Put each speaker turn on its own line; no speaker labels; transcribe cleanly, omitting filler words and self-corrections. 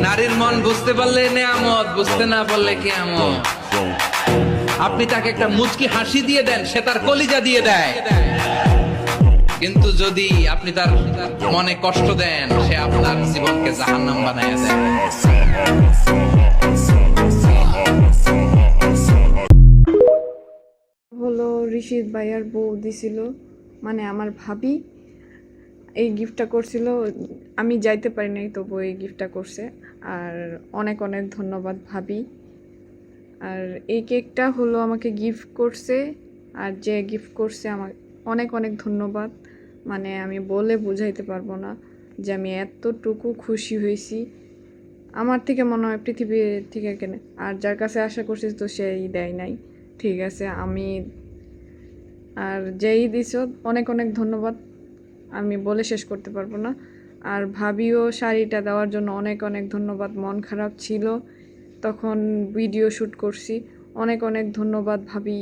নারীর মন বুঝতে পারলে নেয়ামত, বুঝতে না পারলে কিয়ামত। আপনি তাকে একটা মুচকি হাসি দিয়ে দেন, সে তার কলিজা দিয়ে দেয়। কিন্তু যদি আপনি তার মনে কষ্ট দেন, সে আপনার জীবনকে জাহান্নাম বানায় দেয়।
হলো ঋষিত ভাইয়ার বউ দিছিল, মানে আমার ভাবি এই গিফটটা করছিল। আমি যাইতে পারি নাই, তবু এই গিফটটা করছে। আর অনেক অনেক ধন্যবাদ ভাবি। আর এই কেকটা হলো আমাকে গিফট করছে, আর যে গিফট করছে আমার অনেক অনেক ধন্যবাদ। মানে আমি বলে বুঝাইতে পারবো না যে আমি এতটুকু খুশি হয়েছি। আমার থেকে মনে হয় পৃথিবীর থেকে কেনে, আর যার কাছে আশা করছি তো সেই দেয় নাই। ঠিক আছে, আমি আর যেই দিছ অনেক অনেক ধন্যবাদ, আমি বলে শেষ করতে পারবো না। আর ভাবিও শাড়িটা দেওয়ার জন্য অনেক অনেক ধন্যবাদ। মন খারাপ ছিল, তখন ভিডিও শ্যুট করছি। অনেক অনেক ধন্যবাদ ভাবি।